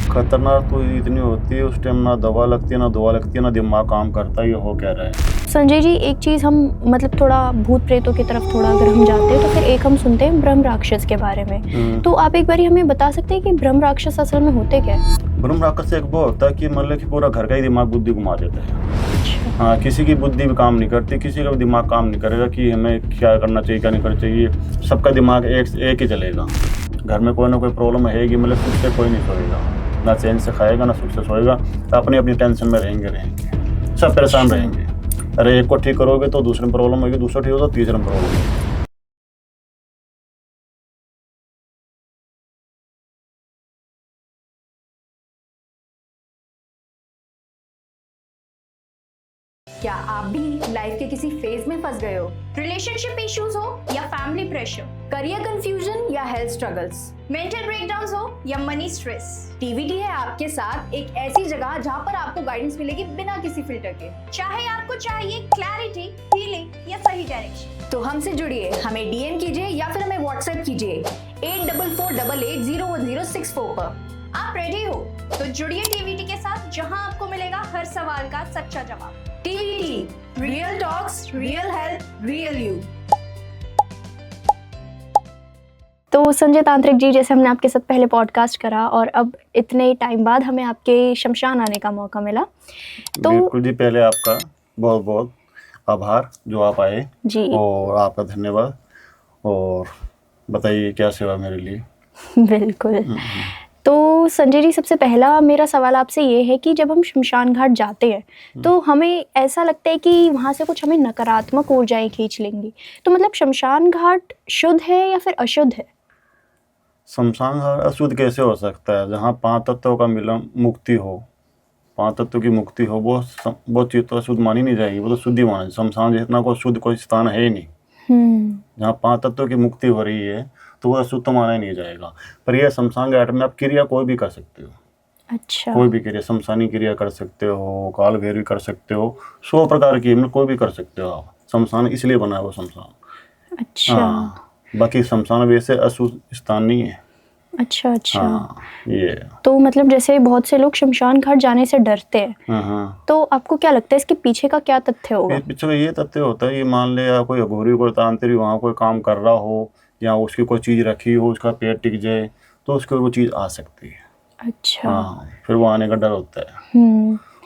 खतरनाक तो इतनी होती है उस टाइम, ना दवा लगती है ना दुआ लगती है ना दिमाग काम करता है, ये हो क्या रहा है। संजय जी, एक चीज़ हम मतलब थोड़ा भूत प्रेतों की तरफ थोड़ा अगर हम जाते हैं तो फिर एक हम सुनते हैं ब्रह्म राक्षस के बारे में। तो आप एक बार हमें बता सकते हैं कि ब्रह्म राक्षस असल में होते क्या है? ब्रह्म राक्षस एक वो होता है कि मतलब कि पूरा घर का ही दिमाग बुद्धि घुमा देता है। हाँ, किसी की बुद्धि भी काम नहीं करती, किसी का भी दिमाग काम नहीं करेगा कि हमें क्या करना चाहिए क्या नहीं करना चाहिए। सबका दिमाग एक ही चलेगा। घर में कोई ना कोई प्रॉब्लम रहेगी, मतलब सुख से कोई नहीं सोएगा, ना चैन से खाएगा ना सुख से सोएगा, अपनी अपनी टेंशन में रहेंगे, सब परेशान रहेंगे। अरे एक को ठीक करोगे तो दूसरे में प्रॉब्लम होगी, दूसरा ठीक होगा तो तीसरे में प्रॉब्लम होगी। क्या आप भी लाइफ के किसी फेज में फंस गए हो? रिलेशनशिप इश्यूज हो या फैमिली प्रेशर, करियर कंफ्यूजन या हेल्थ स्ट्रगल्स, मेंटल ब्रेकडाउन्स हो या मनी स्ट्रेस, टीवीटी है आपके साथ एक ऐसी जगह जहां पर आपको गाइडेंस मिलेगी बिना किसी फिल्टर के। चाहे आपको चाहिए क्लैरिटी, हीलिंग या सही डायरेक्शन, तो हमसे जुड़िए, हमें डीएम कीजिए या फिर हमें व्हाट्सएप कीजिए 8448801064 पर। आप रेडी हो तो जुड़िए टीवीटी के साथ, जहां आपको मिलेगा हर सवाल का सच्चा जवाब। TVT, real talks, real health, real you. तो संजय तांत्रिक जी, जैसे हमने आपके साथ पहले पॉडकास्ट करा और अब इतने टाइम बाद हमें आपके शमशान आने का मौका मिला, तो बिल्कुल जी, पहले आपका बहुत बहुत आभार जो आप आए जी और आपका धन्यवाद। और बताइए क्या सेवा मेरे लिए। बिल्कुल। तो संजय जी, सबसे पहला मेरा सवाल आपसे ये है कि जब हम शमशान घाट जाते हैं तो हमें ऐसा लगता है कि वहाँ से कुछ हमें नकारात्मक ऊर्जाएं खींच लेंगी, तो मतलब शमशान घाट शुद्ध है या फिर अशुद्ध है? शमशान घाट अशुद्ध कैसे हो सकता है? जहाँ 5 तत्वों का मिलन मुक्ति हो, 5 तत्वों की मुक्ति हो, वो चीज़ तो अशुद्ध मानी नहीं जाएगी, वो तो शुद्धि मानी। शमशान जितना कोई शुद्ध कोई स्थान है ही नहीं। जहाँ 5 तत्वों की मुक्ति हो रही है तो वह अशुद्ध तो माना ही नहीं जाएगा। पर यह शमशान घाट में आप क्रिया कोई भी कर सकते हो। अच्छा। कोई भी क्रिया, शमशानी क्रिया कर सकते हो, काल भैरवी कर सकते हो, 100 प्रकार की मतलब कोई भी कर सकते हो आप। शमशान इसलिए बना है वो शमशान। अच्छा। हाँ, बाकी शमशान वैसे अशुद्ध स्थान नहीं है। अच्छा अच्छा। हाँ, ये तो मतलब जैसे बहुत से लोग शमशान घाट जाने से डरते हैं, हाँ। तो आपको क्या लगता है इसके पीछे का क्या तथ्य होगा? पीछे का ये तथ्य होता है, ये मान ले या कोई अघोरी कोई तांत्रिक वहाँ कोई काम कर रहा हो या उसकी कोई चीज़ रखी हो, उसका पेट टिक जाए तो उसको वो चीज़ आ सकती है। अच्छा। हाँ, फिर वो आने का डर होता है।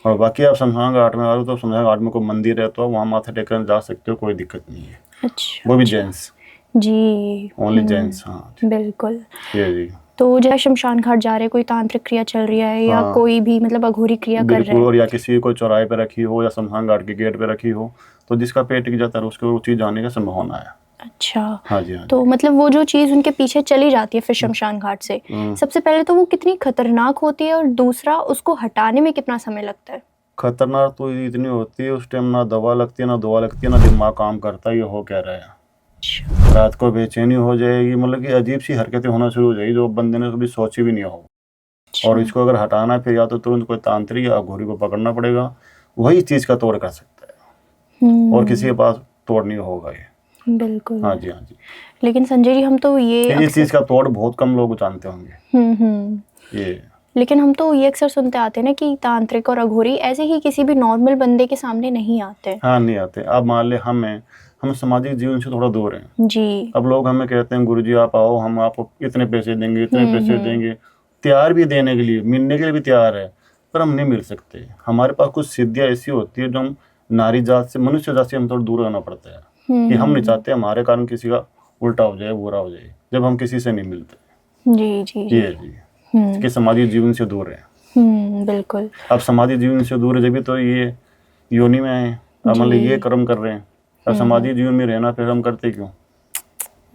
और बाकी आप शमशान घाट में आ रहे हो तो शमशान घाट में कोई मंदिर है तो वहाँ माथा टेकने जा सकते हो, कोई दिक्कत नहीं है। अच्छा। वो भी जेंट्स, जी। Only gents. हाँ बिल्कुल। ये जी, तो जैसे शमशान घाट जा रहे हैं, कोई तांत्रिक क्रिया चल रही है या हाँ। कोई भी मतलब अघोरी क्रिया कर रहे बिल्कुल। हैं, और या किसी को चौराहे पे रखी हो या शमशान घाट के गेट पे रखी हो तो जिसका पेट टिक जाता है उसको वो चीज़ जाने का संभावना है। अच्छा। हाँ जी, हाँ जी। तो मतलब वो जो चीज़ उनके पीछे चली जाती है फिर शमशान घाट से, सबसे पहले तो वो कितनी खतरनाक होती है और दूसरा उसको हटाने में कितना समय लगता है? खतरनाक तो इतनी होती है उस टाइम, ना दवा लगती है ना दुआ लगती है ना दिमाग काम करता है, ये हो क्या रहा है। अच्छा। रात को बेचैनी हो जाएगी, मतलब कि अजीब सी हरकतें होना शुरू हो जाएगी जो बंदे ने कभी सोची भी नहीं हो। और इसको अगर हटाना है फिर या तो तुरंत कोई तांत्रिक या अघोरी को पकड़ना पड़ेगा, वही इस चीज़ का तोड़ कर सकता है और किसी के पास तोड़ नहीं होगा ये। बिल्कुल। हाँ जी, हाँ जी। लेकिन संजय जी, हम तो ये चीज़ का तोड़ बहुत कम लोग जानते होंगे। ये लेकिन हम तो ये अक्सर सुनते आते हैं ना कि तांत्रिक और अघोरी ऐसे ही किसी भी नॉर्मल बंदे के सामने नहीं आते। हाँ, नहीं आते। अब मान ले हम सामाजिक जीवन से थोड़ा दूर हैं जी। अब लोग हमें कहते हैं गुरुजी आप आओ, हम आपको इतने पैसे देंगे इतने पैसे देंगे, तैयार भी देने के लिए, मिलने के लिए भी तैयार है, पर हम नहीं मिल सकते। हमारे पास कुछ सिद्धियाँ ऐसी होती है जो हम नारी जात से, मनुष्य जात से हम थोड़ा दूर रहना पड़ता है कि हम नहीं चाहते हमारे कारण किसी का उल्टा हो जाए, बुरा हो जाए, जब हम किसी से नहीं मिलते। जी जी जी। ये जी कि सामाजिक जीवन से दूर है। बिल्कुल। अब सामाजिक जीवन से दूर है जब भी तो ये योनि में है, अब मतलब ये कर्म कर रहे हैं। अब सामाजिक जीवन में रहना फिर हम करते क्यों?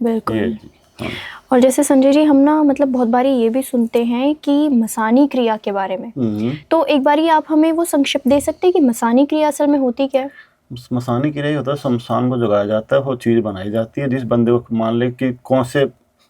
बिल्कुल। ये जी। हाँ। और जैसे संजय जी, हम ना मतलब बहुत बारी ये भी सुनते हैं कि मसानी क्रिया के बारे में, तो एक बारी आप हमें वो संक्षिप्त दे सकते हैं कि मसानी क्रिया असल में होती क्या है? मसानी क्रिया ही होता है, शमशान को जगाया जाता है, वो चीज़ बनाई जाती है जिस बंदे को मान ले कि कौन से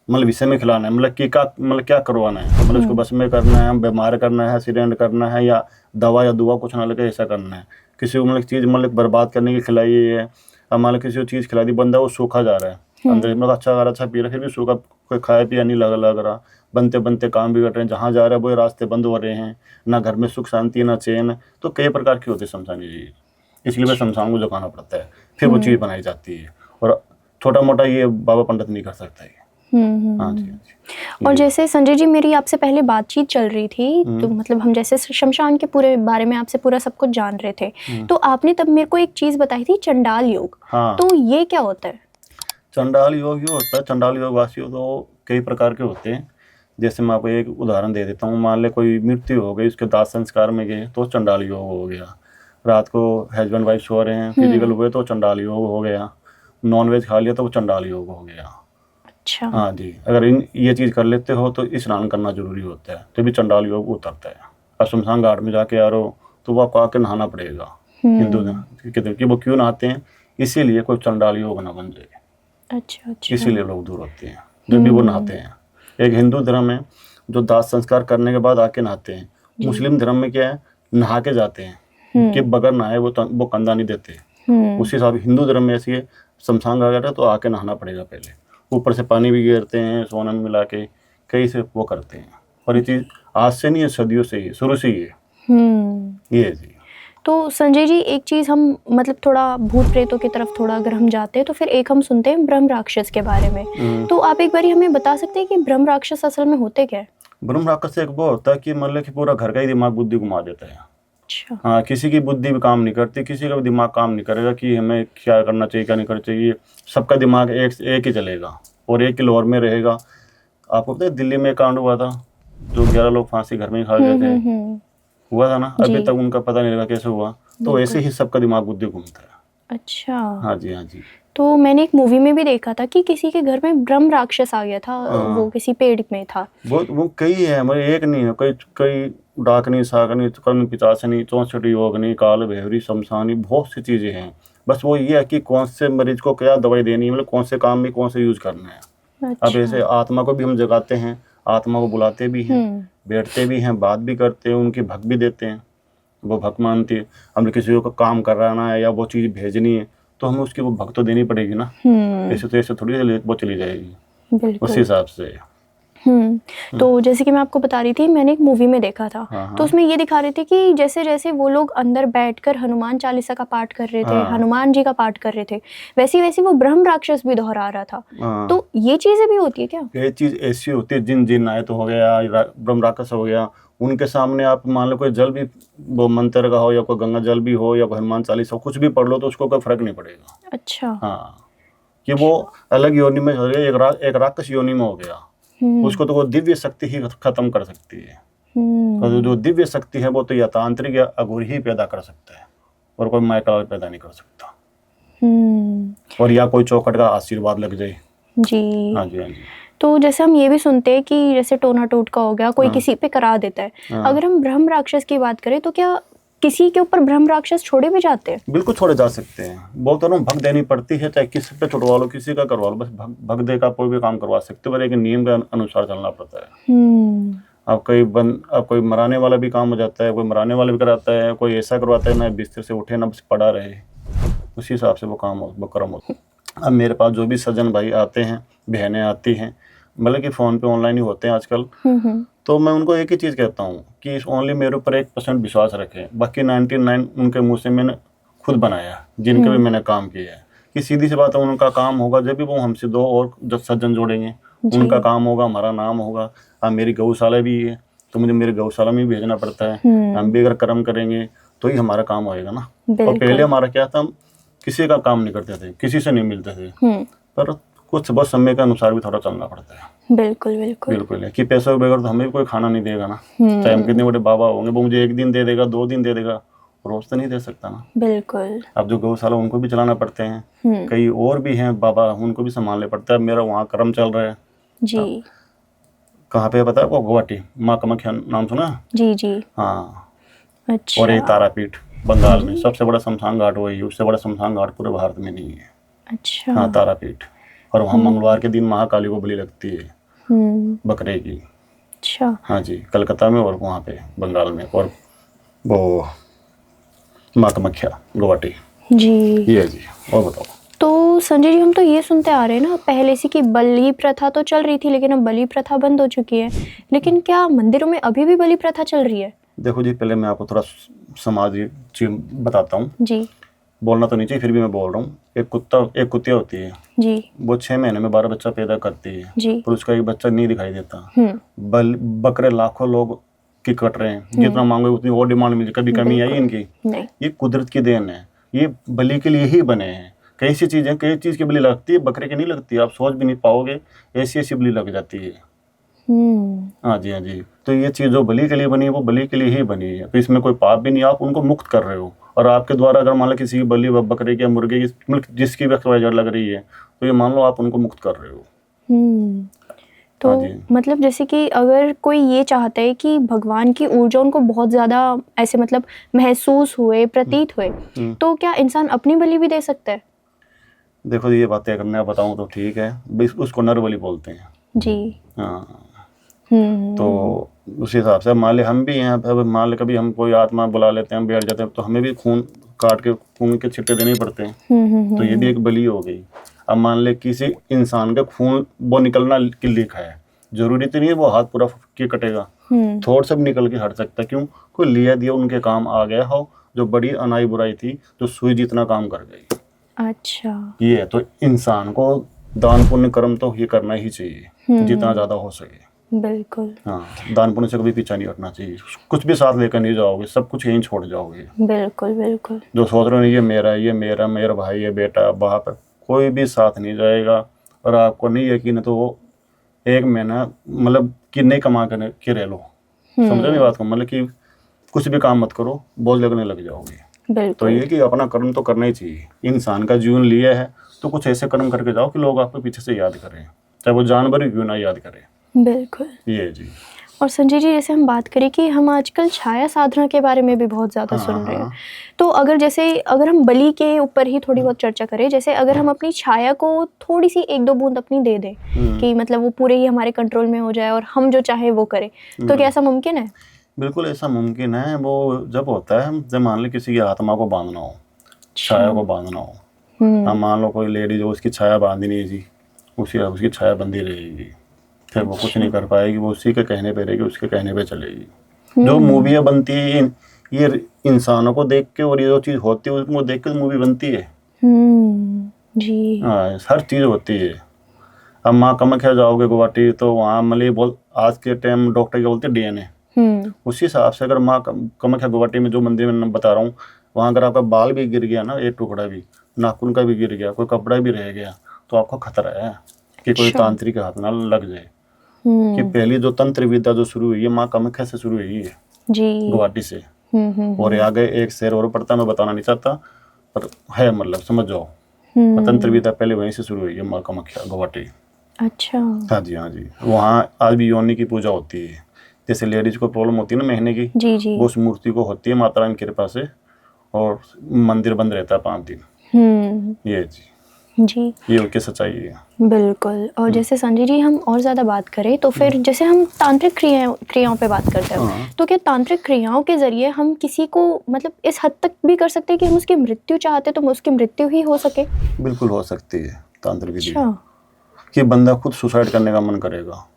मतलब विषय में खिलाना है, मतलब कि क्या करवाना है, मतलब उसको बस में करना है, बीमार करना है, एक्सीडेंट करना है या दवा या दुआ कुछ ना लगे ऐसा करना है। किसी को मतलब चीज़ मतलब बर्बाद करने की खिलाई है, अब मान लो किसी को चीज़ खिला दी, बंदा वो सूखा जा रहा है अंदर मतलब अच्छा पी रहा, फिर भी सूखा कोई खाया पिया नहीं लग रहा, बनते बनते काम बिगड़ रहे हैं, जहाँ जा रहे हैं वो रास्ते बंद हो रहे हैं, ना घर में सुख शांति ना चैन। तो कई प्रकार की होती है शमशानी जी, इसलिए मैं शमशान को झुकाना पड़ता है, फिर वो चीज़ बनाई जाती है। और छोटा मोटा ये बाबा पंडित नहीं कर सकता है। हाँ जी, हाँ जी। और जैसे संजय जी मेरी आपसे पहले बातचीत चल रही थी, तो मतलब हम जैसे शमशान के पूरे बारे में आपसे पूरा सब कुछ जान रहे थे, तो आपने तब मेरे को एक चीज़ बताई थी, चंडाल योग। हाँ, तो ये क्या होता है? चंडाल योग ये होता है, चंडाल योग वासी तो कई प्रकार के होते हैं। जैसे मैं आपको एक उदाहरण दे देता हूँ, मान ले कोई मृत्यु हो गई, उसके दाह संस्कार में गए तो चंडाल योग हो गया। रात को हस्बैंड वाइफ सो रहे हैं, फिजिकल हुए तो चंडाल योग हो गया। नॉनवेज खा लिया तो वो चंडाल योग हो गया। अच्छा। हाँ जी, अगर ये चीज़ कर लेते हो तो स्नान करना जरूरी होता है, तो भी चंडाल योग उतरता है। और शमशान घाट में जाके आ रहे हो तो वो आपको आके नहाना पड़ेगा। हिंदू कहते हैं कि वो क्यों नहाते हैं, इसीलिए कोई चंडाल योग ना बन जाए। अच्छा अच्छा। इसीलिए लोग दूर होते हैं जब भी वो नहाते हैं। एक हिंदू धर्म है जो दाह संस्कार करने के बाद आके नहाते हैं। मुस्लिम धर्म में क्या है, नहा के जाते हैं कि बगैर नहाए वो कंधा नहीं देते। उसी हिसाब हिंदू धर्म में ऐसी है, शमशान घाट है तो आके नहाना पड़ेगा पहले, ऊपर से पानी भी गिरते हैं, सोना मिला के कई से वो करते हैं। और ये चीज़ आज से नहीं है, सदियों से ही, शुरू से ही है ये जी। तो संजय जी एक चीज़ हम मतलब थोड़ा भूत प्रेतों की तरफ थोड़ा अगर हम जाते हैं तो फिर एक हम सुनते हैं ब्रह्म राक्षस के बारे में। तो आप एक बारी हमें बता सकते हैं कि ब्रह्म राक्षस असल में होते क्या है? ब्रह्म राक्षस एक वो होता है कि मतलब कि पूरा घर का ही दिमाग बुद्धि घुमा देता है। अच्छा। हाँ, किसी की बुद्धि भी काम नहीं करती, किसी का भी दिमाग काम नहीं करेगा कि हमें क्या करना चाहिए क्या नहीं करना चाहिए। सबका दिमाग एक ही चलेगा और एक ही लोर में रहेगा। आपको पता है दिल्ली में कांड हुआ था, जो 11 लोग फांसी घर में ही खा गए थे, हुआ था ना, अभी तक उनका पता नहीं लगा कैसे हुआ। तो ऐसे ही सबका दिमाग बुद्धि घूमता है। अच्छा। हाँ जी, हाँ जी। तो मैंने एक मूवी में भी देखा था कि किसी के घर में ब्रह्म राक्षस आ गया था, वो किसी पेड़ में था। वो कई है, मतलब एक नहीं है, कई डाकनी साकनी कर्ण पिचासनी 64 योगनी काल भैरवी शमशानी, बहुत सी चीजें हैं। बस वो ये है कि कौन से मरीज को क्या दवाई देनी है, मतलब कौन से काम में कौन से यूज करना है। अच्छा। अब ऐसे आत्मा को भी हम जगाते हैं, आत्मा को बुलाते भी हैं, बैठते भी हैं, बात भी करते हैं, उनकी भक भी देते हैं, वो भक मानती है। हमने किसी को काम कराना है या वो चीज़ भेजनी है तो हमें उसकी वो भक तो देनी पड़ेगी ना। ऐसे तो ऐसे थोड़ी वो चली जाएगी, उसी हिसाब से। तो जैसे कि मैं आपको बता रही थी, मैंने एक मूवी में देखा था। तो उसमें ये दिखा रहे थे कि जैसे जैसे वो लोग अंदर बैठकर हनुमान चालीसा का पाठ कर रहे थे, हनुमान जी का पाठ कर रहे थे, वैसी वैसी वो ब्रह्म राक्षस भी दोहरा रहा था। तो ये चीजें भी होती है क्या? ये चीज ऐसी होती है, जिन आए तो हो गया, ब्रह्म राक्षस हो गया, उनके सामने आप मान लो कोई जल भी, वो मंत्र का हो या कोई गंगा जल भी हो या कोई हनुमान चालीसा हो, कुछ भी पढ़ लो तो उसको कोई फर्क नहीं पड़ेगा। अच्छा। हाँ, कि वो अलग योनि में हो गया, एक राक्षस योनि में हो गया, उसको तो वो दिव्य शक्ति ही खत्म कर सकती है। और जो दिव्य शक्ति है वो तो या तांत्रिक या अघोरी ही पैदा कर सकता है, और कोई माइका पैदा नहीं कर सकता। और या कोई चौखट का आशीर्वाद लग जाए जी। हाँ जी, हाँ जी। तो जैसे हम ये भी सुनते हैं कि जैसे टोना टोटका हो गया, कोई किसी पे करा देता है। अगर हम ब्रह्म राक्षस की बात करें तो क्या किसी के ऊपर ब्रह्म राक्षस छोड़े भी जाते हैं? बिल्कुल छोड़े जा सकते हैं। बहुत तो भग देनी पड़ती है, चाहे किसी पे छुड़वा लो, किसी का करवा लो, बस भग दे का कोई भी काम करवा सकते हो, पर एक नियम के अनुसार चलना पड़ता है। अब कोई मराने वाला भी काम हो जाता है, कोई मराने वाला भी कराता है, कोई ऐसा करवाता है ना बिस्तर से उठे ना बस पड़ा रहे, उसी हिसाब से वो काम वो कर्म होता है। अब मेरे पास जो भी सज्जन भाई आते हैं, बहनें आती हैं, मतलब कि फ़ोन पे ऑनलाइन ही होते हैं आजकल, तो मैं उनको एक ही चीज़ कहता हूँ कि ओनली मेरे ऊपर 1% विश्वास रखें, बाकी 99 उनके मुँह से मैंने खुद बनाया, जिनके भी मैंने काम किया है। कि सीधी सी बात है, उनका काम होगा जब भी वो हमसे 2 और जब सज्जन जोड़ेंगे, उनका काम होगा, हमारा नाम होगा। अब मेरी गौशाला भी है तो मुझे मेरी गौशाला में भी भेजना पड़ता है। हम भी अगर कर्म करेंगे तो ही हमारा काम होएगा ना। और पहले हमारा क्या था, हम किसी का काम नहीं करते थे, किसी से नहीं मिलते थे, पर कुछ बहुत समय के अनुसार भी थोड़ा चलना पड़ता है। बिल्कुल बिल्कुल बिल्कुल है कि पैसे के बगैर तो हमें भी कोई खाना नहीं देगा ना। चाहे हम कितने बड़े बाबा होंगे, वो मुझे 1 दिन दे देगा, 2 दिन दे देगा, रोज तो नहीं दे सकता ना। बिल्कुल। अब जो गौशाला उनको भी चलाना पड़ते हैं, कई और भी हैं बाबा, उनको भी संभालने पड़ता है। मेरा वहाँ कर्म चल रहा है जी। कहाँ पे पता है आपको? गुवाहाटी माँ कामाख्या नाम सुना? जी जी। हाँ। अच्छा। और ये तारापीठ बंगाल में सबसे बड़ा शमशान घाट वही है, उससे बड़ा शमशान घाट पूरे भारत में नहीं है। अच्छा। हाँ, तारापीठ। और वहाँ मंगलवार के दिन महाकाली को बलि लगती है, बकरे की। अच्छा। हाँ जी, कलकत्ता में और वहाँ पे बंगाल में, और वो माँ कामाख्या गुवाहाटी जी। ये जी। और बताओ। तो संजय जी, हम तो ये सुनते आ रहे हैं ना पहले से कि बलि प्रथा तो चल रही थी, लेकिन अब बलि प्रथा बंद हो चुकी है। लेकिन क्या मंदिरों में अभी भी बलि प्रथा चल रही है? देखो जी, पहले मैं आपको थोड़ा सामाजिक चीज बताता हूँ। जी बोलना तो नहीं चाहिए, फिर भी मैं बोल रहा हूँ। एक कुतिया होती है, जी वो 6 महीने में 12 बच्चा पैदा करती है, जी। पर उसका एक बच्चा नहीं दिखाई देता। बकरे लाखों लोग की कट रहे हैं, जितना मांगो उतनी और डिमांड मिली, कभी कमी आई इनकी? नहीं। ये कुदरत की देन है, ये बलि के लिए ही बने हैं। कई सी चीजें, कई चीज की बलि लगती है, बकरे की नहीं लगती। आप सोच भी नहीं पाओगे, ऐसी ऐसी बलि लग जाती है। हाँ जी, हाँ जी। तो ये चीज जो बलि के लिए बनी है, वो बलि के लिए ही बनी है। तो इसमें कोई पाप भी नहीं, आप उनको मुक्त कर रहे हो। और आपके द्वारा अगर मान लो किसी की बलि बकरे की या मुर्गे की, मतलब जिसकी भी XYZ लग रही है, तो ये मान लो आप उनको मुक्त कर रहे हो। तो हाँ जी। मतलब जैसे कि अगर कोई ये चाहता है कि भगवान की ऊर्जा उनको बहुत ज्यादा ऐसे मतलब महसूस हुए, प्रतीत हुए, तो क्या इंसान अपनी बलि भी दे सकता है? देखो ये बातें अगर मैं बताऊं तो ठीक है, उसको नर बलि बोलते हैं जी। हाँ। तो उस हिसाब से मान ले हम भी हैं, अब मान ले कभी हम कोई आत्मा बुला लेते हैं, हम बैठ जाते हैं, तो हमें भी खून काट के खून के छिट्टे देने पड़ते हैं। तो ये भी एक बलि हो गई। अब मान ले किसी इंसान का खून वो निकलना की लिखा है, जरूरी तो नहीं है वो हाथ पूरा के कटेगा, थोड़ा सा भी निकल के हट सकता है। क्यों? कोई लिया दिया उनके काम आ गया हो, जो बड़ी अनाई बुराई थी, जो सुई जितना काम कर गई। अच्छा। ये तो इंसान को दान पुण्य कर्म तो ये करना ही चाहिए, जितना ज्यादा हो सके। बिल्कुल। हाँ, दान पुण्य से कभी पीछा नहीं हटना चाहिए। कुछ भी साथ लेकर नहीं जाओगे, सब कुछ यहीं छोड़ जाओगे। बिल्कुल बिल्कुल। जो सोच रहे हो ये मेरा, ये मेरा, मेरा भाई, ये बेटा, बाप, कोई भी साथ नहीं जाएगा। और आपको नहीं यकीन है तो वो एक महीना मतलब कि नहीं कमा कर के रह लो, समझो नहीं बात को, मतलब कि कुछ भी काम मत करो, बोझ लगने लग जाओगे। तो ये कि अपना कर्म तो करना ही चाहिए। इंसान का जीवन लिया है तो कुछ ऐसे कर्म करके जाओ कि लोग आपको पीछे से याद करें, चाहे वो जानवर ही क्यों ना याद करें। बिल्कुल। ये जी। और संजय जी, जैसे हम बात करें कि हम आजकल छाया साधना के बारे में भी बहुत ज़्यादा सुन रहे हैं, तो अगर हम बलि के ऊपर ही थोड़ी बहुत चर्चा करें, जैसे अगर हम अपनी छाया को थोड़ी सी 1-2 बूंद अपनी दे दें कि मतलब वो पूरे ही हमारे कंट्रोल में हो जाए और हम जो चाहे वो करें, तो क्या ऐसा मुमकिन है? बिल्कुल ऐसा मुमकिन है। वो जब होता है, जब मान लो किसी की आत्मा को बांधना हो, छाया को बांधना हो, हम मान लो कोई लेडी जो उसकी छाया बांधी नहीं थी, उसकी छाया बंधी रहेगी, फिर वो कुछ नहीं कर पाएगी, वो उसी के कहने पे रहेगी, उसके कहने पे चलेगी। जो मूवियाँ बनती है ये इंसानों को देख के, और ये जो चीज़ होती है उसको देख के मूवी बनती है। जी। हाँ, हर चीज़ होती है। अब माँ कामाख्या जाओगे गुवाहाटी, तो वहाँ मतलब आज के टाइम डॉक्टर क्या बोलते हैं, DNA। उसी हिसाब से अगर माँ कामाख्या गुवाहाटी में जो मंदिर में बता रहा हूँ, वहाँ अगर आपका बाल भी गिर गया ना, एक टुकड़ा भी, नाखून का भी गिर गया, कोई कपड़ा भी रह गया, तो आपको खतरा है कि कोई तांत्रिक के हाथ ना लग जाए। कि पहली जो तंत्र विद्या जो शुरू हुई है, माँ कामाख्या से शुरू हुई है जी, गुवाहाटी से। और आगे एक शहर और पड़ता है, मैं बताना नहीं चाहता, पर है मतलब समझ जाओ। तंत्र विद्या पहले वहीं से शुरू हुई है, माँ कामाख्या गुवाहाटी। अच्छा। हाँ जी, हाँ जी। वहाँ आज भी योनि की पूजा होती है। जैसे लेडीज को प्रॉब्लम होती है ना महीने की, जी जी, वो उस मूर्ति को होती है माता रानी की कृपा से, और मंदिर बंद रहता है 5 दिन। ये जी, ये उनकी सच्चाई है। बिल्कुल। और जैसे संजय जी, हम और ज़्यादा बात करें तो फिर जैसे हम तांत्रिक क्रियाओं पे बात करते हैं, तो क्या तांत्रिक क्रियाओं के ज़रिए हम किसी को मतलब इस हद तक भी कर सकते हैं कि हम उसकी मृत्यु चाहते तो उसकी मृत्यु ही हो सके? बिल्कुल हो सकती है तांत्रिक विधि। कि बंदा खुद सुसाइड करने का मन करेगा।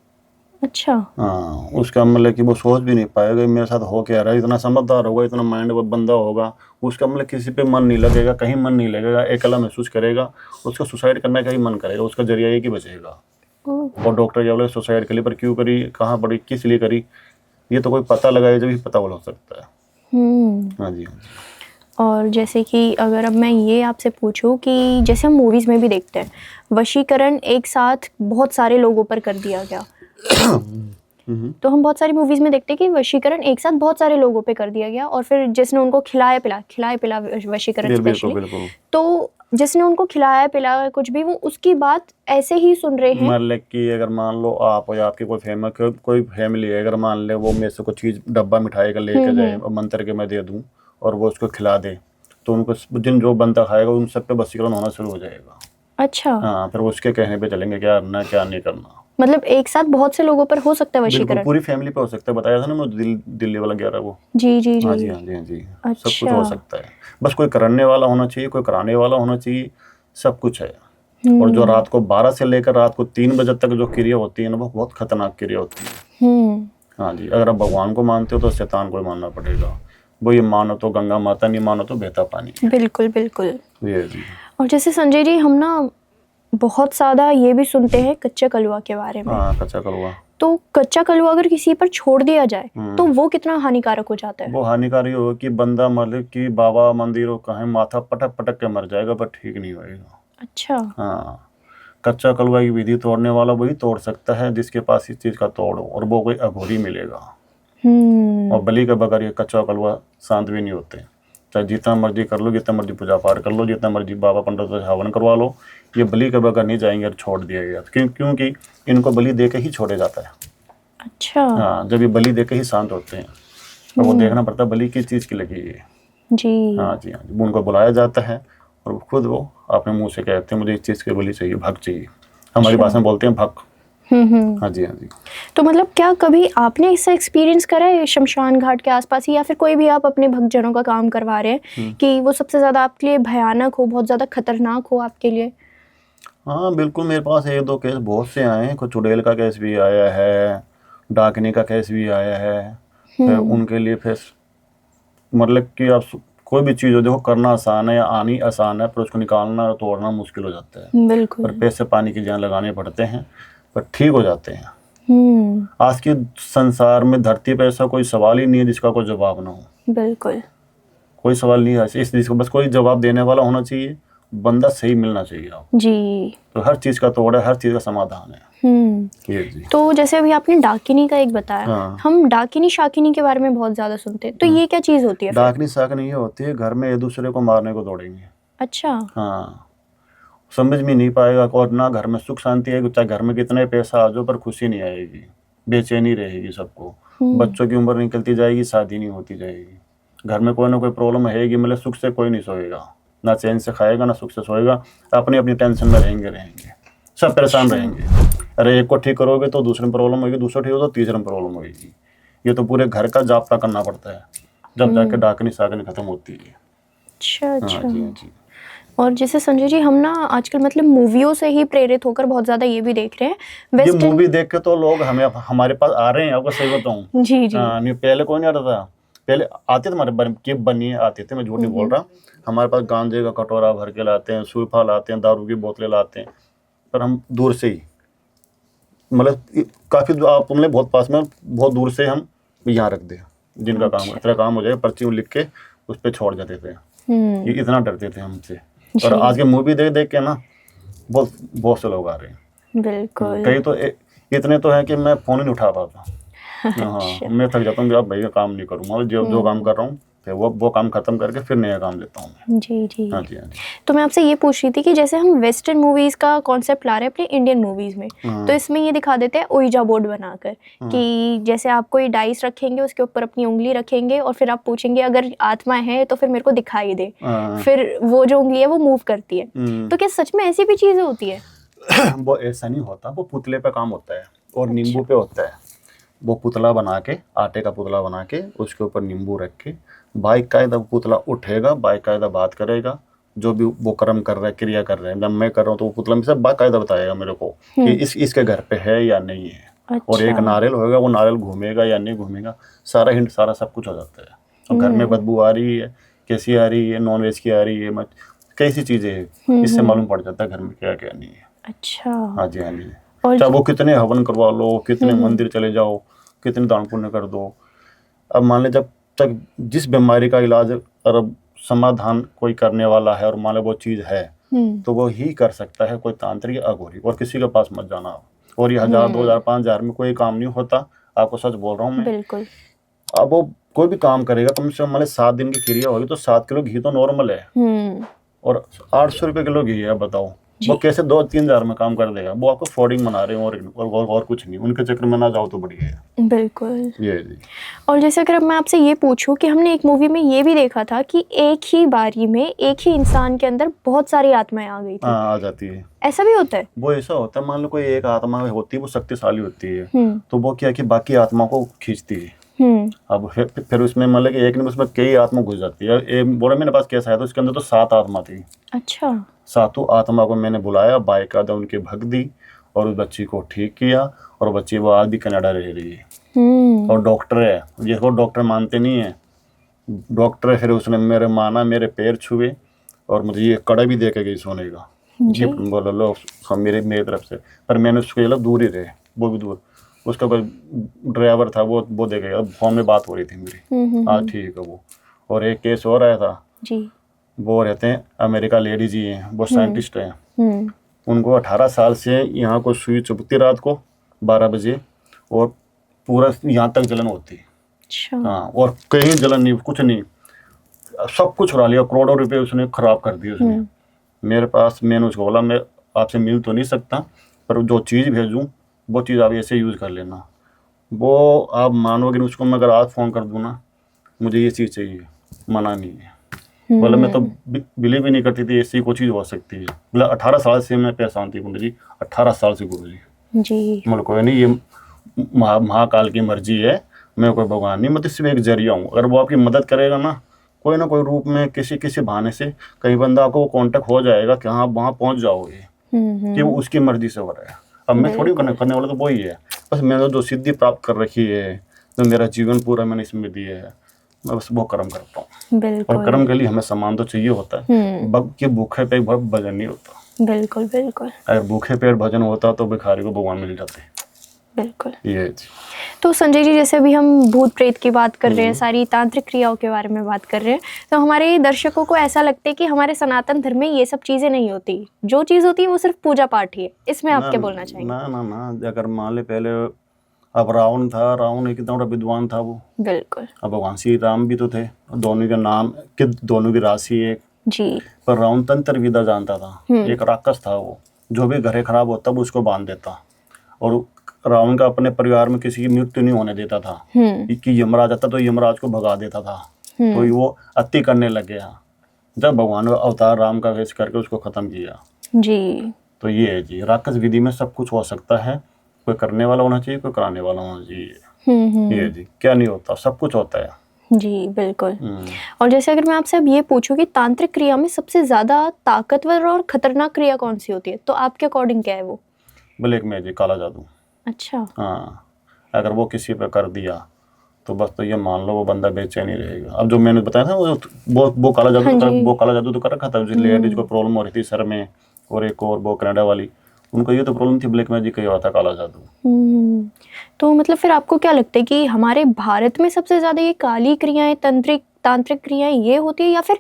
अच्छा। हाँ, उसका मतलब कि वो सोच भी नहीं पाएगा मेरे साथ हो क्या रहा है। इतना समझदार होगा, इतना माइंड बंदा होगा, उसका मतलब किसी पे मन नहीं लगेगा, कहीं मन नहीं लगेगा, अकेला महसूस करेगा, उसका सुसाइड करने का ही मन करेगा, उसका जरिया एक ही बचेगा। और डॉक्टर क्या बोले सुसाइड के लिए, पर क्यों करी, कहाँ पड़ी, किस लिए करी, ये तो कोई पता लगाए जब ही पता बोल सकता है। हाँ जी। और जैसे कि अगर अब मैं ये आपसे पूछूं कि जैसे हम मूवीज़ में भी देखते हैं, वशीकरण एक साथ बहुत सारे लोगों पर कर दिया गया। तो हम बहुत सारी मूवीज में देखते हैं कि वशीकरण एक साथ बहुत सारे लोगों पे कर दिया गया, और फिर जिसने उनको खिलाया पिला वशीकरण स्पेशली, तो जिसने उनको खिलाया पिलाया कुछ भी, वो उसकी बात ऐसे ही सुन रहे हैं। मतलब कि अगर मान लो आप या आपकी कोई फैमिली है, अगर मान ले वो मेरे से कुछ चीज डब्बा मिठाई का लेके जाए और मंत्र के मैं दे दूं और वो उसको खिला दे, तो उनको जिन जो बंदा खाएगा उन सब पे वशीकरण होना शुरू हो जाएगा। अच्छा। हाँ, फिर उसके कहने पे चलेंगे क्या करना क्या नहीं करना। मतलब एक साथ बहुत से लोगों पर हो सकता है वशीकरण? पूरी फैमिली पे हो सकता है। बताया था ना मैं, दिल्ली वाला गया रहा वो। जी जी जी। हाँ जी। अच्छा। सब कुछ हो सकता है, बस कोई करने वाला होना चाहिए, कोई कराने वाला होना चाहिए, सब कुछ है। और जो रात को 12 से लेकर रात को 3 बजे तक जो क्रिया होती है ना, वो बहुत खतरनाक क्रिया होती है। हाँ जी, अगर आप भगवान को मानते हो तो शैतान को ही मानना पड़ेगा। वो ये मानो तो गंगा माता, नहीं मानो तो बहता पानी। बिल्कुल बिल्कुल। ये जी। और जैसे संजय जी, हम ना बहुत ज़्यादा ये भी सुनते हैं कच्चे कलवा के बारे में। हाँ, कच्चा कलवा। तो कच्चा कलवा अगर किसी पर छोड़ दिया जाए तो वो कितना हानिकारक हो जाता है? वो हानिकारक होगा कि बंदा मतलब कि बाबा मंदिरों कहीं माथा पटक पटक के मर जाएगा, पर ठीक नहीं होएगा। अच्छा। हाँ, कच्चा कलवा की विधि तोड़ने वाला वही तोड़ सकता है जिसके पास इस चीज का तोड़ हो, और वो कोई अघोरी मिलेगा। और बलि के बगैर ये कच्चा कलवा शांत भी नहीं होते। चाहे जितना मर्जी कर लो, जितना मर्जी पूजा पाठ कर लो, जितना मर्जी बाबा पंडित से हवन करवा लो, ये बलि के बगैर नहीं जाएंगे और छोड़ दिया गया। क्योंकि इनको बलि दे के ही छोड़े जाता है। अच्छा। हाँ, जब ये बलि दे के ही शांत होते हैं। और वो देखना पड़ता है बलि किस चीज की लगी है। जी। हाँ जी, हाँ जी, उनको बुलाया जाता है और खुद वो अपने मुंह से कहते हैं मुझे इस चीज़ की बलि चाहिए, भग चाहिए। हमारी भाषा में बोलते हैं भग। हाँ जी, हाँ जी। तो मतलब क्या कभी आपने इससे एक्सपीरियंस करा है शमशान घाट के आसपास ही, या फिर कोई भी आप अपने भक्तजनों का काम करवा रहे हैं कि वो सबसे ज़्यादा आपके लिए भयानक हो, बहुत ज़्यादा खतरनाक हो आपके लिए? हाँ बिल्कुल, मेरे पास 1-2 केस बहुत से आए हैं। कुछ चुड़ैल का केस भी आया है, डाकनी का केस भी आया है। फिर उनके लिए फिर मतलब कि आप कोई भी चीज़ हो, देखो करना आसान है या आनी आसान है, पर उसको निकालना और तोड़ना मुश्किल हो जाता है। बिल्कुल। पर पैसे पानी की जान लगाने पड़ते हैं, पर ठीक हो जाते हैं। आज के संसार में धरती पर ऐसा कोई सवाल ही नहीं है जिसका कोई जवाब ना हो। बिल्कुल, कोई सवाल नहीं है इस चीज़ को, बस कोई जवाब देने वाला होना चाहिए, बंदा सही मिलना चाहिए आपको जी। तो हर चीज़ का तोड़ है, हर चीज़ का समाधान है। ये जी। तो जैसे अभी आपने डाकिनी का एक बताया, हाँ। हम डाकिनी शाकिनी के बारे में बहुत ज्यादा सुनते हैं, तो ये क्या चीज होती है? डाकिनी शाकिनी ये होती है, घर में एक दूसरे को मारने को दौड़ेंगे। अच्छा। हाँ, समझ में नहीं पाएगा और ना घर में सुख शांति आएगी, चाहे घर में कितने पैसा आ जाओ पर खुशी नहीं आएगी, बेचैनी रहेगी सबको। बच्चों की उम्र निकलती जाएगी, शादी नहीं होती जाएगी, घर में कोई ना कोई प्रॉब्लम रहेगी, मतलब सुख से कोई नहीं सोएगा, ना चैन से खाएगा ना सुख से सोएगा, अपनी अपनी टेंशन में रहेंगे, सब परेशान रहेंगे। अरे एक को ठीक करोगे तो दूसरे में प्रॉब्लम होगी, दूसरा ठीक हो तो तीसरे में प्रॉब्लम होगी। ये तो पूरे घर का जाप्ता करना पड़ता है, जब जाके डाकनी शाकनी खत्म होती है। अच्छा अच्छा। हाँ जी, हाँ जी। और जैसे संजय जी, हम ना आजकल मतलब मूवियों से ही प्रेरित होकर बहुत ज्यादा ये भी देख रहे हैं, ये मूवी देख के तो लोग हमारे पास आ रहे हैं, आपको सही बताऊं। जी जी। नहीं पहले कोई नहीं आता था, पहले आते थे हमारे की बनिए आते थे, मैं झूठ नहीं बोल रहा। हमारे पास गांजे का कटोरा भर के लाते हैं, सूफा लाते हैं, दारू की बोतलें लाते हैं, पर हम दूर से ही मतलब काफ़ी आप मतलब बहुत पास में, बहुत दूर से हम यहाँ रख दे, जिनका काम इतना काम हो जाए, पर्ची लिख के उस पर छोड़ जाते थे। ये इतना डरते थे हमसे। और आज के मूवी देख देख के ना बहुत से लोग आ रहे हैं। बिल्कुल। कई तो इतने तो है कि मैं फ़ोन ही नहीं उठा पाता। हाँ, मैं थक जाता हूँ कि अब भैया काम नहीं करूँगा, जो काम कर रहा हूँ फिर वो काम खत्म करके फिर नया काम लेता हूँ। जी जी। हाँ जी, हाँ जी। तो मैं आपसे ये पूछ रही थी कि जैसे हम वेस्टर्न मूवीज का कॉन्सेप्ट ला रहे हैं अपने इंडियन मूवीज में, तो इसमें ये दिखा देते हैं ओइजा बोर्ड बनाकर कि जैसे आप कोई डाइस रखेंगे, उसके ऊपर अपनी उंगली रखेंगे और फिर आप पूछेंगे अगर आत्मा है तो फिर मेरे को दिखाई दे, फिर वो जो उंगली है वो मूव करती है। तो क्या सच में ऐसी भी चीजें होती है? वो ऐसा नहीं होता, वो पुतले पे काम होता है और नींबू पे होता है। वो पुतला बना के, आटे का पुतला बना के, उसके ऊपर नींबू रख के बाकायदा पुतला उठेगा, बाकायदा बात करेगा, जो भी वो कर्म कर रहा है, क्रिया कर रहे हैं। जब मैं कर रहा हूँ तो वो पुतला में से बाकायदा बताएगा मेरे को कि इसके घर पे है या नहीं है। अच्छा। और एक नारियल होगा, वो नारियल घूमेगा या नहीं घूमेगा, सारा हिंट सारा सब कुछ हो जाता है। और घर में बदबू आ रही है, कैसी आ रही है, नॉन वेज की आ रही है, कैसी चीज़ें है, इससे मालूम पड़ जाता है घर में क्या क्या नहीं है। अच्छा। हाँ जी, हाँ जी। चाहे वो कितने हवन करवा लो, कितने मंदिर चले जाओ, कितने दान पुण्य कर दो, अब मान ले जब तक जिस बीमारी का इलाज और समाधान कोई करने वाला है और मान ले वो चीज़ है तो वो ही कर सकता है, कोई तांत्रिक या अघोरी। और किसी के पास मत जाना। और ये 1000, 2000, 5000 में कोई काम नहीं होता, आपको सच बोल रहा हूँ मैं। बिल्कुल। अब वो कोई भी काम करेगा, कम से कम मान 7 दिन की क्रिया होगी तो 7 किलो घी तो नॉर्मल है, और 800 रुपये किलो घी है। बताओ वो कैसे 2-3 हज़ार में काम कर देगा। वो आपको फॉर्डिंग बना रहे हैं और कुछ नहीं, उनके चक्कर में ना जाओ तो बढ़िया है। बिल्कुल ये जी। और जैसे अगर मैं आपसे ये पूछूं कि हमने एक मूवी में ये भी देखा था कि एक ही बारी में एक ही इंसान के अंदर बहुत सारी आत्माएं आ गई थी। हाँ, आ जाती है। ऐसा भी होता है? वो ऐसा होता है, मान लो कोई एक आत्मा होती है, वो शक्तिशाली होती है, तो वो क्या कि बाकी आत्मा को खींचती है। अब फिर उसमें मतलब कि एक नहीं उसमें कई आत्मा घुस जाती है। एक बोला मेरे पास केस आया था, उसके अंदर तो 7 आत्मा थी। अच्छा। 7 आत्मा को मैंने बुलाया, बाइक आधा उनके भग दी और उस बच्ची को ठीक किया, और बच्ची वो आज भी कनाडा रह रही है और डॉक्टर है। जिसको डॉक्टर मानते नहीं है, डॉक्टर है। फिर उसने मेरे माना, मेरे पैर छुए और मुझे ये कड़ा भी दे के गई सोने का। जी। बोलो लो मेरी तरफ से, पर मैंने उसके लिए दूर ही रहे, वो भी दूर। उसका कोई ड्राइवर था, वो दे गया। फोन में बात हो रही थी मेरी, हाँ ठीक है वो। और एक केस हो रहा था जी। वो रहते हैं अमेरिका, लेडी जी हैं, वो साइंटिस्ट हैं। उनको 18 साल से यहाँ को सुई चुभती रात को 12 बजे, और पूरा यहाँ तक जलन होती। अच्छा। हाँ, और कहीं जलन नहीं, कुछ नहीं, सब कुछ उड़ा लिया, करोड़ों रुपए उसने खराब कर दिए उसने। मेरे पास, मैंने उसको बोला मैं आपसे मिल तो नहीं सकता, पर जो चीज़ भेजूँ वो चीज़ आप ऐसे यूज़ कर लेना। वो आप मानोगे नहीं, उसको मैं अगर आज फ़ोन कर दूँ ना, मुझे ये चीज़ चाहिए, मना नहीं है। बोला मैं तो बिलीव भी नहीं करती थी ऐसी कोई चीज़ हो सकती है। बोला 18 साल से मैं परेशान थी गुरु जी, 18 साल से गुरु जी। मतलब कोई नहीं, ये महाकाल की मर्जी है, मैं कोई भगवान नहीं, मैं तो सिर्फ एक जरिया हूँ। अगर वो आपकी मदद करेगा ना कोई रूप में, किसी बहाने से कहीं बंदा आपको कांटेक्ट हो जाएगा कि हाँ वहाँ पहुँच जाओगे, कि वो उसकी मर्जी से हो रहा है। अब मैं थोड़ी करने वाला तो वही है, बस मैंने जो सिद्धि प्राप्त कर रखी है, जो मेरा जीवन पूरा मैंने इसमें दिया है, मैं बस वो कर्म करता हूँ। और कर्म के लिए हमें सामान तो चाहिए होता है, कि भूखे पेट भजन नहीं होता। बिल्कुल बिल्कुल। अगर भूखे पेट भजन होता तो भिखारी को भगवान मिल जाते। बिल्कुल। ये तो संजय जी, जैसे अभी हम भूत प्रेत की बात कर रहे हैं, सारी तांत्रिक क्रियाओं के बारे में बात कर रहे हैं, तो हमारे दर्शकों को ऐसा लगता है कि हमारे सनातन धर्म में ये सब चीज़ें नहीं होती, जो चीज़ होती है वो सिर्फ पूजा पाठ ही है। इसमें आप क्या बोलना चाहेंगे? ना, अगर मान ले पहले, अब रावण था, रावण एक कितना बड़ा विद्वान था वो। बिल्कुल। अब भगवान श्री राम भी तो थे, दोनों के नाम कि दोनों की राशि एक जी। पर रावण तंत्र विद्या जानता था। एक राक्षस था वो, जो भी घरे खराब होता वो उसको बांध देता, और रावण का अपने परिवार में किसी की मृत्यु नहीं होने देता था, कि यमराज आता तो यमराज को भगा देता था। तो वो अति करने लग गया, जब भगवान का अवतार राम का वेश करके उसको खत्म किया। जी। तो ये है जी, राक्षस विधि में सब कुछ हो सकता है, कोई करने वाला होना चाहिए, कोई कराने वाला होना चाहिए। ये जी, क्या नहीं होता, सब कुछ होता है जी। बिल्कुल। और जैसे अगर मैं आपसे अब ये पूछूं कि तांत्रिक क्रिया में सबसे ज्यादा ताकतवर और खतरनाक क्रिया कौन सी होती है, तो आपके अकॉर्डिंग क्या है वो? ब्लैक मैजिक, काला जादू। अच्छा। हाँ, अगर वो किसी पे कर दिया तो बस तो ये मान लो वो बंदा बेचैन ही रहेगा। अब जो मैंने बताया था वो काला जादू, वो काला जादू तो कर रखा था। लेडीज को प्रॉब्लम हो रही थी सर में, और एक और वो कनाडा वाली, उनको ये तो प्रॉब्लम थी, ब्लैक मैजिक का ही हुआ था, काला जादू। तो मतलब फिर आपको क्या लगता है कि हमारे भारत में सबसे ज्यादा ये काली क्रियाएं, तांत्रिक क्रियाएं ये होती है, या फिर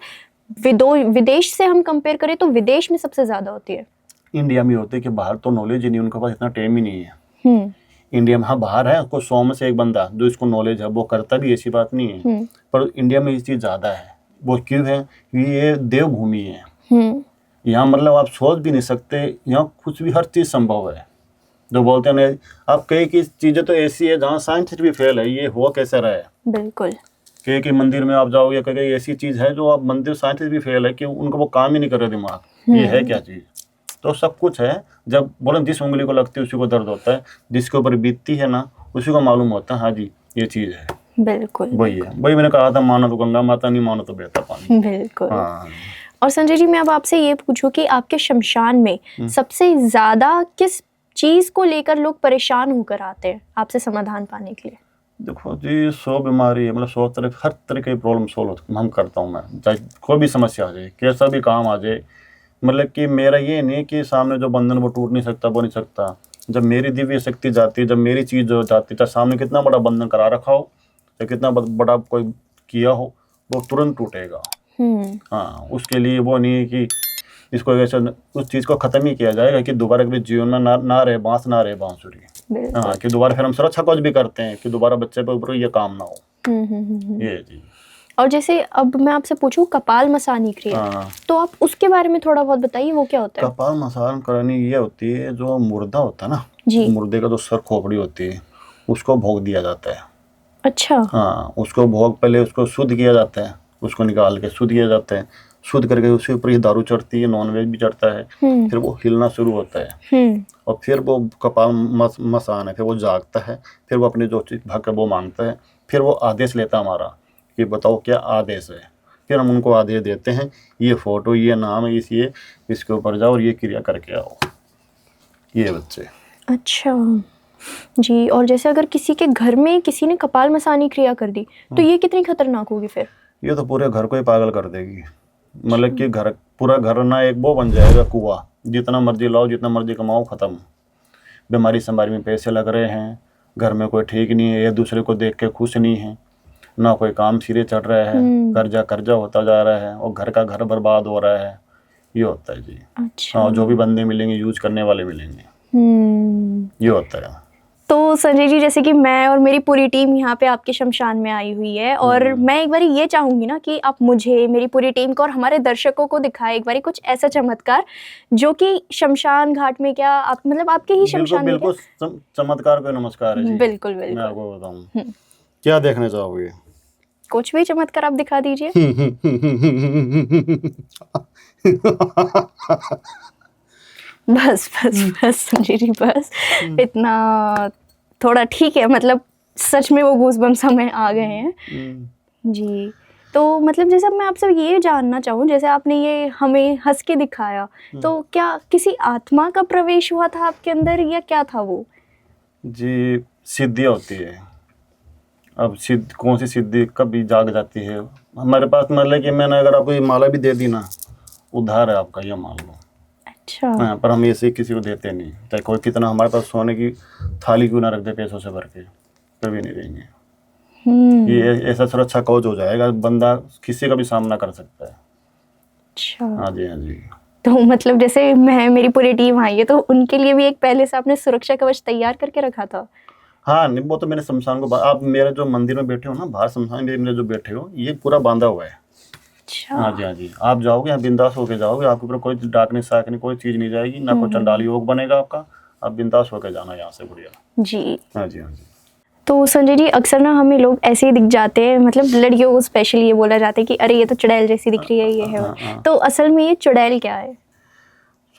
विदेश से हम कंपेयर करें तो विदेश में सबसे ज्यादा होती है? इंडिया में होते कि बाहर तो नॉलेज ही नहीं, उनके पास इतना टाइम ही नहीं है। इंडिया में हाँ बाहर है, उसको 100 में से एक बंदा जो इसको नॉलेज है वो करता भी, ऐसी बात नहीं है, पर इंडिया में ये चीज़ ज़्यादा है। वो क्यों है? ये देवभूमि है। यहाँ मतलब आप सोच भी नहीं सकते, यहाँ कुछ भी, हर चीज़ संभव है। जो बोलते हैं ना, आप कई चीज़ें तो ऐसी है जहाँ साइंस भी फेल है, ये हो कैसे रहा है। बिल्कुल। कई मंदिर में आप जाओगे, कई ऐसी चीज़ है जो आप मंदिर साइंस भी फेल है, कि उनको वो काम ही नहीं कर रहे दिमाग, ये है क्या चीज़। तो सब कुछ है। जब बोले जिस उंगली को लगती है उसी को दर्द होता है, जिसके ऊपर बीतती है ना उसी को मालूम होता है, हाँ जी ये चीज़ है। बिल्कुल। वही है, वही मैंने कहा था, मानो तो गंगा माता, नहीं मानो तो बहता पानी। बिल्कुल। हाँ। और संजय जी, मैं अब आपसे ये पूछूं कि आपके शमशान में सबसे ज्यादा किस चीज को लेकर लोग परेशान होकर आते हैं आपसे समाधान पाने के लिए? देखो जी, 100 बीमारी है, मतलब 100 तरह, हर तरह की प्रॉब्लम सोल्व हम करता हूँ मैं, चाहे कोई भी समस्या आ जाए, कैसा भी काम आ जाए। मतलब कि मेरा ये नहीं कि सामने जो बंधन वो टूट नहीं सकता, वो नहीं सकता। जब मेरी दिव्य शक्ति जाती है, जब मेरी चीज़ जो जाती है, चाहे सामने कितना बड़ा बंधन करा रखा हो या कितना बड़ा कोई किया हो, वो तुरंत टूटेगा। हाँ, उसके लिए वो नहीं है कि इसको ऐसा, उस चीज़ को ख़त्म ही किया जाएगा कि दोबारा कभी जीवन में ना रहे बांस, ना रहे बांसुरी। हाँ, कि दोबारा फिर हम सुरक्षा कोच भी करते हैं कि दोबारा बच्चे पे ऊपर ये काम ना हो। ये जी। और जैसे अब मैं आपसे पूछूं कपाल मसानी क्रिया, तो आप उसके बारे में थोड़ा बहुत बताइए, वो क्या होता है? कपाल मसान करनी ये होती है, जो मुर्दा होता है ना जी, मुर्दे का जो सर खोपड़ी होती है उसको भोग दिया जाता है। अच्छा। हाँ, उसको भोग, पहले उसको शुद्ध किया जाता है, उसको निकाल के शुद्ध किया जाता है, शुद्ध करके उसके ऊपर ही दारू चढ़ती है, नॉनवेज भी चढ़ता है, फिर वो हिलना शुरू होता है, और फिर वो कपाल मसान है, फिर वो जागता है, फिर वो अपने जो चीज भक्त वो मांगता है, फिर वो आदेश लेता हमारा कि बताओ क्या आदेश है। फिर हम उनको आदेश देते हैं, ये फोटो, ये नाम है, इसके ऊपर जाओ और ये क्रिया करके आओ, ये बच्चे। अच्छा जी। और जैसे अगर किसी के घर में किसी ने कपाल मसानी क्रिया कर दी तो ये कितनी खतरनाक होगी फिर? ये तो पूरे घर को ही पागल कर देगी। मतलब कि पूरा घर ना एक वो बन जाएगा कुआं, जितना मर्जी लाओ, जितना मर्जी कमाओ, खत्म। बीमारी संभारी में पैसे लग रहे हैं, घर में कोई ठीक नहीं है, एक दूसरे को देख के खुश नहीं है, ना कोई काम सिरे चढ़ रहा है, कर्जा होता जा रहा है और घर का घर बर्बाद हो रहा है। ये होता है जी। अच्छा। हाँ, जो भी बंदे मिलेंगे यूज करने वाले मिलेंगे, ये होता है। तो संजय जी, जैसे कि मैं और मेरी पूरी टीम यहाँ पे आपके शमशान में आई हुई है, और मैं एक बार ये चाहूंगी ना कि आप मुझे, मेरी पूरी टीम को और हमारे दर्शकों को दिखाए एक बार कुछ ऐसा चमत्कार जो कि शमशान घाट में, क्या आप मतलब आपके ही शमशान में? बिल्कुल चमत्कार को नमस्कार है जी। बिल्कुल मैं बिल्कुल। आपको बताऊं, क्या देखने चाहोगे? कुछ भी चमत्कार आप दिखा दीजिए। बस बस बस संजय जी, बस इतना थोड़ा ठीक है। मतलब सच में वो गूज़बम्स हमें आ गए हैं जी। तो मतलब जैसे अब मैं आपसे ये जानना चाहूँ, जैसे आपने ये हमें हंस के दिखाया, तो क्या किसी आत्मा का प्रवेश हुआ था आपके अंदर या क्या था वो? जी, सिद्धियाँ होती है। अब कौन सी सिद्धि कभी जाग जाती है हमारे पास, मतलब कि मैंने अगर आपको ये माला भी दे दी ना, उद्धार है आपका, ये मान लो। अच्छा। हाँ, पर हम ऐसे किसी को देते नहीं, चाहे कोई कितना हमारे पास सोने की थाली क्यों ना रख दे पैसों से भर के, कभी नहीं देंगे। ये ऐसा सुरक्षा कवच हो जाएगा, बंदा किसी का भी सामना कर सकता है। अच्छा। हाँ जी, हाँ जी। तो मतलब जैसे मेरी पूरी टीम आई है, तो उनके लिए भी एक पहले से आपने सुरक्षा कवच तैयार करके रखा था? हाँ, नहीं, वो तो मैंने शमशान को, आप मेरे जो मंदिर में बैठे हो ना, बाहर शमशान में जो बैठे हो, ये पूरा बांधा हुआ है। अच्छा। हाँ जी, हाँ जी। आप जाओगे, यहाँ बिंदास होके जाओगे, आपके ऊपर कोई डाकनी साकनी कोई चीज़ नहीं जाएगी, ना कोई चंडाली योग बनेगा आपका। आप बिंदास होके जाना यहाँ से, बढ़िया जी। हाँ जी, हाँ जी। तो संजय जी, अक्सर ना हमें लोग ऐसे ही दिख जाते हैं, मतलब लड़कियों को स्पेशली ये बोला जाता है कि अरे ये तो चुड़ैल जैसी दिख रही है, ये है। तो असल में ये चुड़ैल क्या है?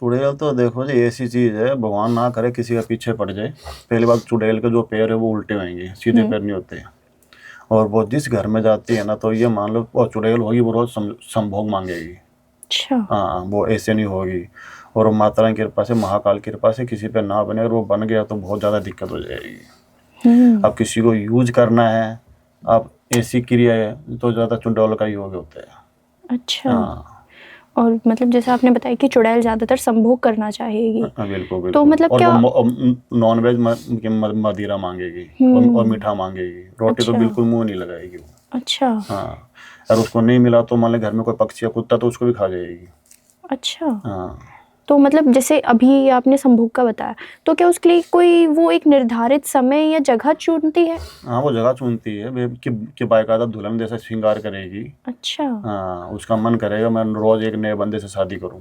चुड़ैल तो देखो जी, ऐसी चीज़ है, भगवान ना करे किसी का पीछे पड़ जाए। पहली बात, चुड़ैल के जो पैर है वो उल्टे होंगे, सीधे पैर नहीं होते। और वो जिस घर में जाती है ना, तो ये मान लो वो चुड़ैल होगी, वो रोज संभोग मांगेगी। अच्छा। हाँ, वो ऐसे नहीं होगी। और माता रानी की कृपा से, महाकाल की कृपा से किसी पे ना बने, और वो बन गया तो बहुत ज़्यादा दिक्कत हो जाएगी। अब किसी को यूज करना है, अब ऐसी क्रिया है तो ज़्यादा चुड़ैल का योग होता है। अच्छा। हाँ। और मतलब जैसे आपने बताया कि चुड़ैल ज़्यादातर संभोग करना चाहेगी। हाँ, बिल्कुल बिल्कुल। तो मतलब क्या नॉन वेज मदिरा मांगेगी और मीठा मांगेगी, रोटी तो बिल्कुल मुंह नहीं लगाएगी वो। अच्छा। हाँ, और उसको नहीं मिला तो मान ले घर में कोई पक्षी या कुत्ता, तो उसको भी खा जाएगी। अच्छा। हाँ। तो मतलब जैसे अभी आपने संभोग का बताया, तो क्या उसके लिए कोई वो एक निर्धारित समय या जगह चुनती है? हाँ, वो जगह चुनती है कि बाकायदा दुल्हन जैसा श्रृंगार करेगी। अच्छा। हाँ, उसका मन करेगा मैं रोज एक नए बंदे से शादी करूं।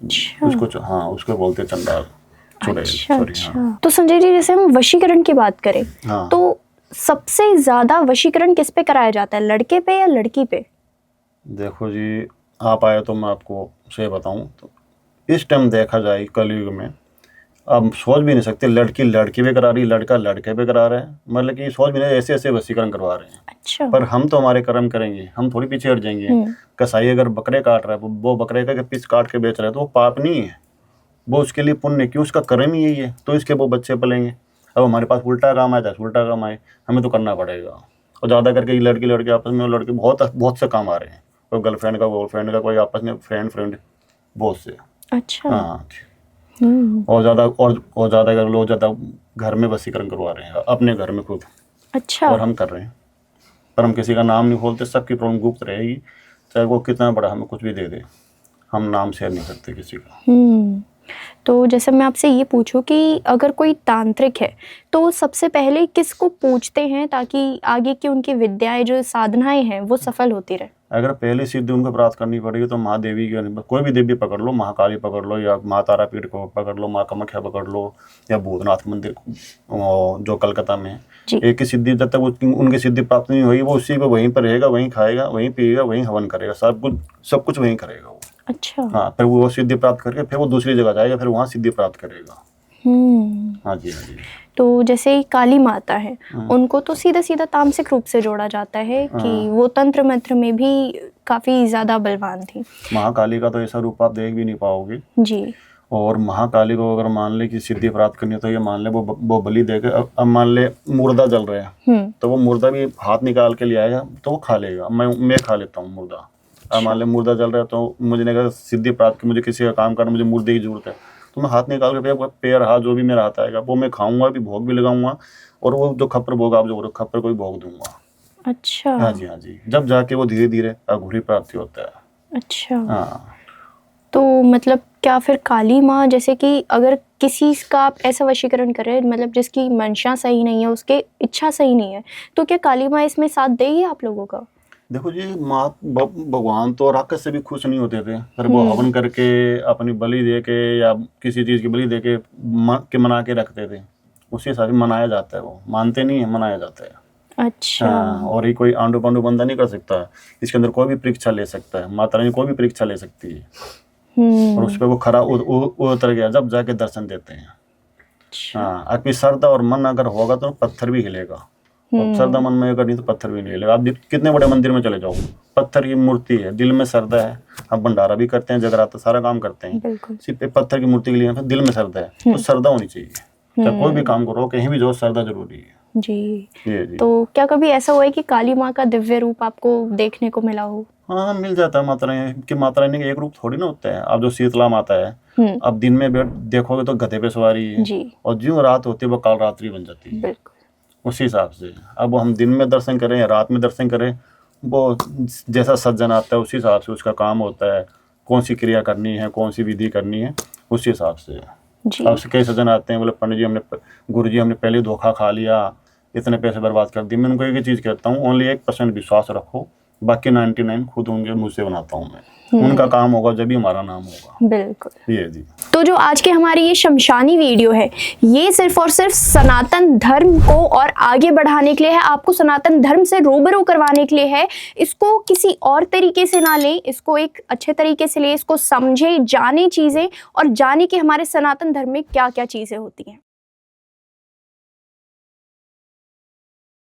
अच्छा। हाँ, उसको बोलते चंडाल, चुड़ैल। अच्छा, सॉरी। अच्छा। हाँ। तो संजय जी, जैसे हम वशीकरण की बात करें, हाँ। तो सबसे ज्यादा वशीकरण किस पे कराया जाता है, लड़के पे या लड़की पे? देखो जी, आप आए तो मैं आपको सही बताऊं तो इस टाइम देखा जाए कलयुग में, अब सोच भी नहीं सकते, लड़की पे करा रही, लड़का लड़के पे करा रहा है, मतलब कि सोच भी नहीं, ऐसे ऐसे वशीकरण करवा रहे हैं। अच्छा। पर हम तो हमारे कर्म करेंगे, हम थोड़ी पीछे हट जाएंगे। कसाई अगर बकरे काट रहा है, वो बकरे का पीस काट के बेच रहा है, तो वो पाप नहीं है, वो उसके लिए पुण्य, क्यों, उसका कर्म ही यही है, तो इसके वो बच्चे पलेंगे। अब हमारे पास उल्टा काम आए, उल्टा काम आए, हमें तो करना पड़ेगा। और ज़्यादा करके लड़की लड़के आपस में, लड़के बहुत से काम आ रहे हैं, कोई गर्लफ्रेंड का, बॉयफ्रेंड का, कोई आपस में फ्रेंड, बहुत से। अच्छा। हाँ। और ज़्यादा अगर लोग ज़्यादा घर में वशीकरण करवा रहे हैं, अपने घर में खुद। अच्छा। और हम कर रहे हैं, पर हम किसी का नाम नहीं खोलते, सबकी प्रॉब्लम गुप्त रहेगी, चाहे वो कितना बड़ा हमें कुछ भी दे दे, हम नाम शेयर नहीं करते किसी का। तो जैसे मैं आपसे ये पूछूं कि अगर कोई तांत्रिक है तो सबसे पहले किसको पूछते हैं ताकि आगे की उनकी विद्याएं, जो साधनाएं हैं, वो सफल होती रहे? अगर पहली सिद्धि उनको प्राप्त करनी पड़ेगी तो महादेवी की, कोई भी देवी पकड़ लो, महाकाली पकड़ लो, या माँ तारापीठ को पकड़ लो, माँ कामाख्या पकड़ लो, या भूतनाथ मंदिर जो कलकत्ता में है। एक ही सिद्धि, जब तक उनकी सिद्धि प्राप्त नहीं होगी, वो उसी को वहीं पर रहेगा, वहीं खाएगा, वहीं पिएगा, वहीं हवन करेगा, सब कुछ वहीं करेगा वो। अच्छा। हाँ, फिर वो सिद्धि प्राप्त करके फिर वो दूसरी जगह जाएगा, फिर वहाँ सिद्धि प्राप्त करेगा। हाँ जी, हाँ जी। तो जैसे काली माता है, हाँ। उनको तो सीधा सीधा तामसिक रूप से जोड़ा जाता है कि हाँ। वो तंत्र मंत्र में भी काफी ज्यादा बलवान थी। महाकाली का तो ऐसा रूप आप देख भी नहीं पाओगे। जी। और महाकाली को अगर मान ले कि सिद्धि प्राप्त करनी हो तो ये मान ले वो बलि देके, अब मान ले मुर्दा जल रहा है तो वो मुर्दा भी हाथ निकाल के ले आएगा तो वो खा लेगा। मैं खा लेता हूँ मुर्दा। अब मान ले मुर्दा जल रहा है तो मुझे नहीं, अगर सिद्धि प्राप्त की मुझे किसी का काम करना, मुझे मुर्दे की जरूरत है तो मैं हाथ निकाल के पैर हाथ जो भी मेरा हाथ आएगा वो मैं खाऊंगा भी, भोग भी लगाऊंगा और वो जो खप्पर भोग आप जो बोलो खप्पर को भी भोग दूंगा। अच्छा। हाँ जी, हाँ जी। जब जाके वो धीरे धीरे अघोरी प्राप्ति होता है। अच्छा। हाँ। तो मतलब क्या फिर काली माँ, जैसे कि अगर किसी का आप ऐसा वशीकरण करें, मतलब जिसकी मंशा सही नहीं है, उसके इच्छा सही नहीं है, तो क्या काली माँ इसमें साथ देगी आप लोगों का? देखो जी, भगवान तो राक्षस से भी खुश नहीं होते थे, पर वो हवन करके अपनी बलि दे के या किसी चीज की बलि दे के मना के रखते थे। उसी हिसाब से मनाया जाता है, वो मानते नहीं है, मनाया जाता है। अच्छा। हाँ, और ये कोई आंडू पांडू बंदा नहीं कर सकता। इसके अंदर कोई भी परीक्षा ले सकता है, माता रानी कोई भी परीक्षा ले सकती है। और उस पर वो खरा उतर गया जब जाके दर्शन देते हैं। हाँ, आपकी श्रद्धा और मन अगर होगा तो पत्थर भी हिलेगा, और श्रद्धा मन में अगर नहीं तो पत्थर भी नहीं हिलेगा। आप कितने बड़े मंदिर में चले जाओ, पत्थर की मूर्ति है, दिल में श्रद्धा है। हम भंडारा भी करते हैं, जगराता सारा काम करते हैं, सिर्फ पत्थर की मूर्ति के लिए दिल में श्रद्धा है। तो श्रद्धा होनी चाहिए, चाहे कोई भी काम करो, कहीं भी जाओ, श्रद्धा जरूरी है। जी। जी। तो क्या कभी ऐसा हुआ है कि काली माँ का दिव्य रूप आपको देखने को मिला हो? हाँ, मिल जाता है। माता रानी का एक रूप थोड़ी ना होता है। अब जो शीतला माता है, अब दिन में देखोगे तो गधे पे सवारी है जी। और जो रात होती है वो काल रात्रि बन जाती है। बिल्कुल। उसी हिसाब से अब हम दिन में दर्शन करें या रात में दर्शन करें, वो जैसा सज्जन आता है उसी हिसाब से उसका काम होता है, कौन सी क्रिया करनी है, कौन सी विधि करनी है, उसी हिसाब से। अब कई सज्जन आते हैं, बोले पंडित जी गुरु जी हमने पहले धोखा खा लिया, इतने पैसे बर्बाद कर दिए। मैं उनको एक ही चीज़ कहता हूँ, ओनली 1% विश्वास रखो, बाकी 99 खुद उनके मुँह से बनाता हूँ मैं। उनका काम होगा जब भी हमारा नाम होगा। बिल्कुल। ये जी। तो जो आज के हमारी ये शमशानी वीडियो है, ये सिर्फ और सिर्फ सनातन धर्म को और आगे बढ़ाने के लिए है, आपको सनातन धर्म से रूबरू करवाने के लिए है। इसको किसी और तरीके से ना लें, इसको एक अच्छे तरीके से लें, इसको समझे, जाने चीज़ें और जाने कि हमारे सनातन धर्म में क्या क्या चीज़ें होती हैं।